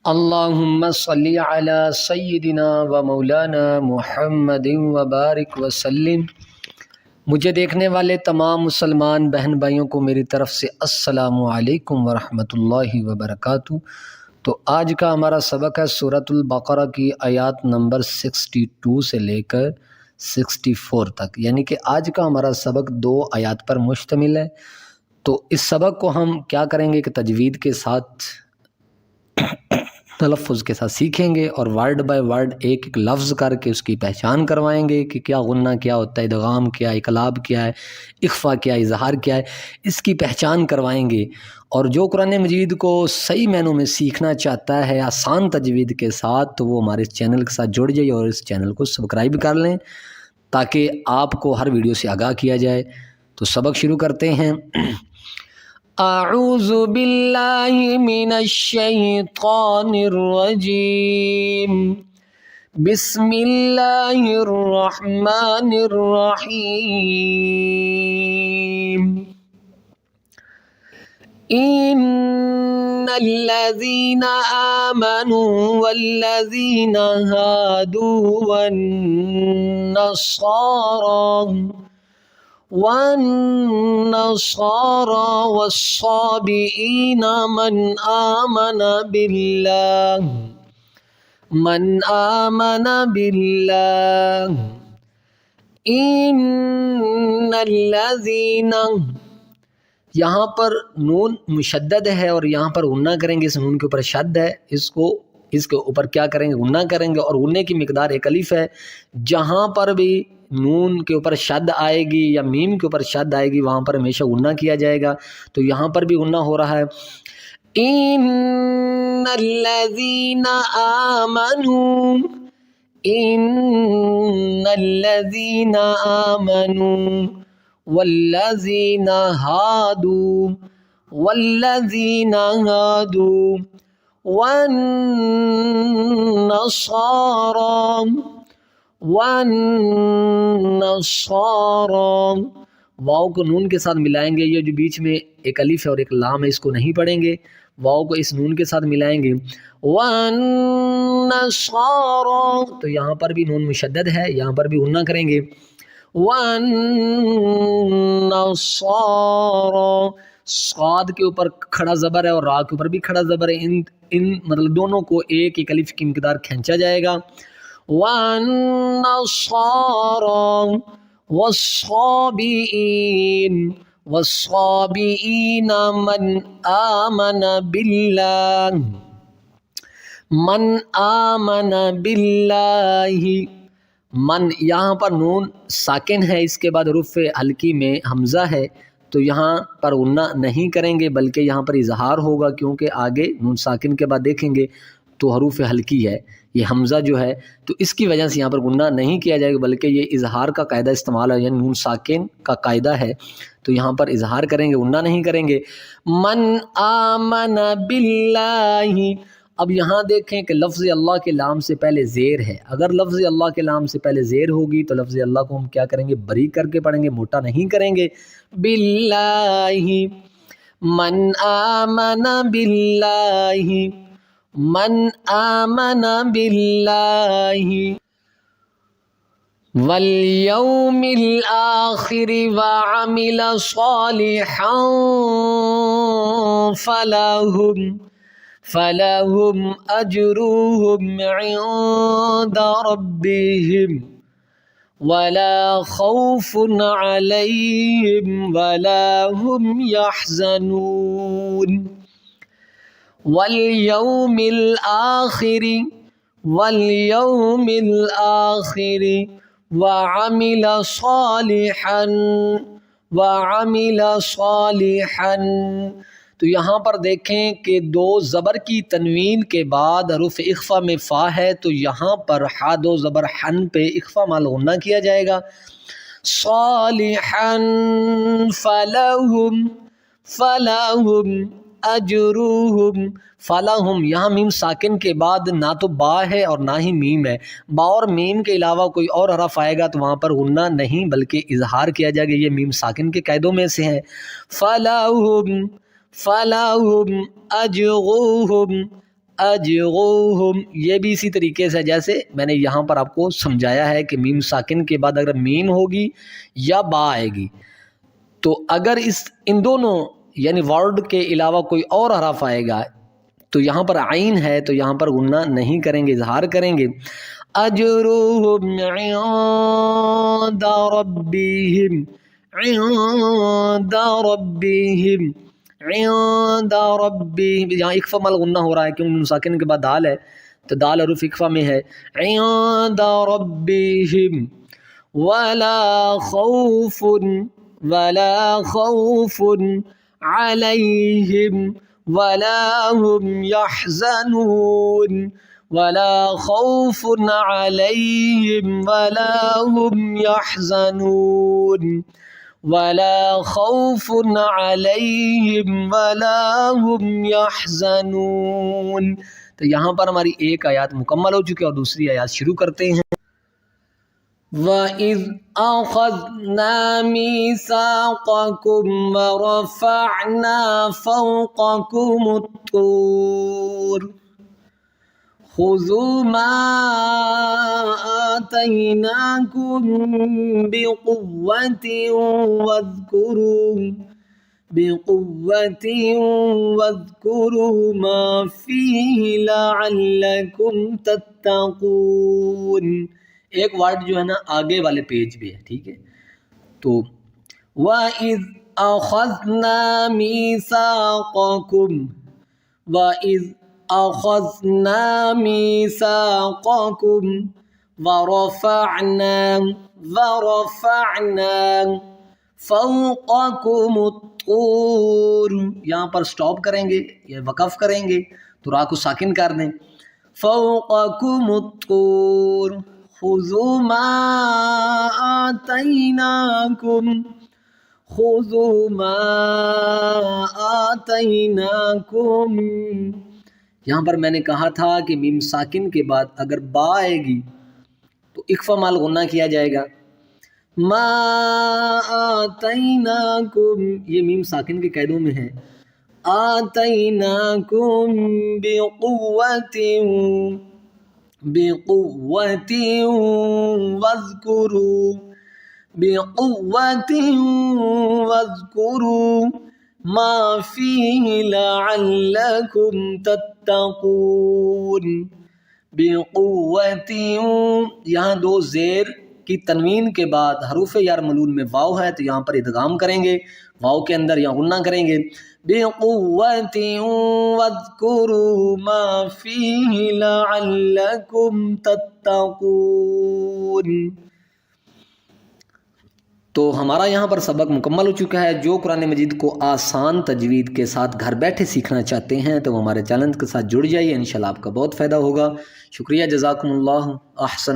اللہم صلی علی سیدنا و مولانا محمد وبارک وسلم۔ مجھے دیکھنے والے تمام مسلمان بہن بھائیوں کو میری طرف سے السلام علیکم ورحمۃ اللہ وبرکاتہ۔ تو آج کا ہمارا سبق ہے سورۃ البقرہ کی آیات نمبر 62 سے لے کر 64 تک، یعنی کہ آج کا ہمارا سبق 2 آیات پر مشتمل ہے۔ تو اس سبق کو ہم کیا کریں گے کہ تجوید کے ساتھ تلفظ کے ساتھ سیکھیں گے اور ورڈ بائی ورڈ ایک ایک لفظ کر کے اس کی پہچان کروائیں گے کہ کیا غنہ کیا ہوتا ہے، ادغام کیا ہے، اقلاب کیا ہے، اخفا کیا ہے، اظہار کیا ہے، اس کی پہچان کروائیں گے۔ اور جو قرآن مجید کو صحیح معنوں میں سیکھنا چاہتا ہے آسان تجوید کے ساتھ، تو وہ ہمارے چینل کے ساتھ جڑ جائے اور اس چینل کو سبسکرائب کر لیں تاکہ آپ کو ہر ویڈیو سے آگاہ کیا جائے۔ تو سبق شروع کرتے ہیں۔ اعوذ باللہ من الشیطان الرجیم، بسم اللہ الرحمن الرحیم۔ ان الذین آمنوا والذین هادوا والنصارى والصابئين من آمن بالله ان الذين، یہاں پر نون مشدد ہے اور یہاں پر غنہ کریں گے، اس نون کے اوپر شد ہے، اس کے اوپر کیا کریں گے، غنہ کریں گے، اور غنے کی مقدار ایک الف ہے۔ جہاں پر بھی نون کے اوپر شد آئے گی یا میم کے اوپر شد آئے گی وہاں پر ہمیشہ غنہ کیا جائے گا، تو یہاں پر بھی غنہ ہو رہا ہے۔ ان الذین آمنوا، ان الذین آمنوا والذین هادوا والنصارى، واؤ کو نون کے ساتھ ملائیں گے، یہ جو بیچ میں ایک الف ہے اور ایک لام ہے اس کو نہیں پڑھیں گے، واؤ کو اس نون کے ساتھ ملائیں گے۔ والنصارى، تو یہاں پر بھی نون مشدد ہے، یہاں پر بھی غنہ کریں گے۔ والنصارى، صاد کے اوپر کھڑا زبر ہے اور را کے اوپر بھی کھڑا زبر ہے، ان مطلب دونوں کو ایک ایک الف کی مقدار کھینچا جائے گا۔ والنصارى والصابئين من آمن بالله، من یہاں پر نون ساکن ہے، اس کے بعد حروف حلقی میں حمزہ ہے، تو یہاں پر غنہ نہیں کریں گے بلکہ یہاں پر اظہار ہوگا، کیونکہ آگے نون ساکن کے بعد دیکھیں گے تو حروف حلقی ہے، یہ حمزہ جو ہے، تو اس کی وجہ سے یہاں پر غنہ نہیں کیا جائے گا بلکہ یہ اظہار کا قاعدہ استعمال ہے، یعنی نون ساکن کا قاعدہ ہے، تو یہاں پر اظہار کریں گے، غنہ نہیں کریں گے۔ من آمن باللہ، اب یہاں دیکھیں کہ لفظ اللہ کے لام سے پہلے زیر ہے، اگر لفظ اللہ کے لام سے پہلے زیر ہوگی تو لفظ اللہ کو ہم کیا کریں گے، بریک کر کے پڑھیں گے، موٹا نہیں کریں گے۔ باللہ، من آمن باللہ، من آمن باللہ والیوم الآخر وعمل صالحا فلہم اجرهم عند ربهم ولا خوف علیہم ولا هم يحزنون۔ والیوم الآخر وعمل صالحا، تو یہاں پر دیکھیں کہ 2 زبر کی تنوین کے بعد حروف اخفا میں فا ہے، تو یہاں پر ہا 2 زبر حن پہ اخفا مال غنہ کیا جائے گا۔ صالحا فلہم اجرہم، فلہم، یہاں میم ساکن کے بعد نہ تو با ہے اور نہ ہی میم ہے، با اور میم کے علاوہ کوئی اور حرف آئے گا تو وہاں پر غنہ نہیں بلکہ اظہار کیا جائے گا، یہ میم ساکن کے قاعدوں میں سے ہے۔ فلہم اجرہم اجغوہم، یہ بھی اسی طریقے سے جیسے میں نے یہاں پر آپ کو سمجھایا ہے کہ میم ساکن کے بعد اگر میم ہوگی یا با آئے گی تو اگر ان دونوں یعنی ورڈ کے علاوہ کوئی اور حرف آئے گا تو یہاں پر عین ہے تو یہاں پر غنہ نہیں کریں گے، اظہار کریں گے. اجرهم عند ربهم عند ربهم عند ربهم، یہاں اکفا مل غنہ ہو رہا ہے کیونکہ نون ساکن کے بعد دال ہے تو دال حروف اکفا میں ہے. عند ربهم ولا خوف عليهم ولا هم يحزنون ولا خوف عليهم ولا هم يحزنون ولا خوف عليهم ولا هم يحزنون. تو یہاں پر ہماری ایک آیات مکمل ہو چکی ہے اور دوسری آیات شروع کرتے ہیں. وَإِذْ أَخَذْنَا مِيثَاقَكُمْ وَرَفَعْنَا فَوْقَكُمُ الطُّورَ خُذُوا مَا آتَيْنَاكُمْ بِقُوَّةٍ وَاذْكُرُوا مَا فِيهِ لَعَلَّكُمْ تَتَّقُونَ. ایک ورڈ جو ہے نا آگے والے پیج پہ ہے، ٹھیک ہے. تو وَإِذْ أَخَذْنَا مِيثَاقَكُمْ وَإِذْ أَخَذْنَا مِيثَاقَكُمْ وَرَفَعْنَا فَوْقَكُمُ الطُّورَ، یہاں پر سٹاپ کریں گے یا وقف کریں گے تو را کو ساکن کر دیں. فَوْقَكُمُ الطُّورَ خُذُوا مَا آتَيْنَاكُمْ. یہاں پر میں نے کہا تھا کہ میم ساکن کے بعد اگر با آئے گی تو اکفا مال غنہ کیا جائے گا. ما آتَيْنَاكُمْ یہ میم ساکن کے قیدوں میں ہے. آتَيْنَاكُمْ بِقُوَّةٍ واذكروا ما فيه لعلكم تتقون. بقوة، یہاں دو زیر کی تنوین کے بعد حروف یارملون میں واو ہے تو یہاں پر ادغام کریں گے، واو کے اندر یہاں غنہ کریں گے. بقوة واذكروا ما فيه لعلكم تتقون. تو ہمارا یہاں پر سبق مکمل ہو چکا ہے. جو قرآن مجید کو آسان تجوید کے ساتھ گھر بیٹھے سیکھنا چاہتے ہیں تو وہ ہمارے چینل کے ساتھ جڑ جائیے، انشاءاللہ آپ کا بہت فائدہ ہوگا. شکریہ، جزاکم اللہ، احسن.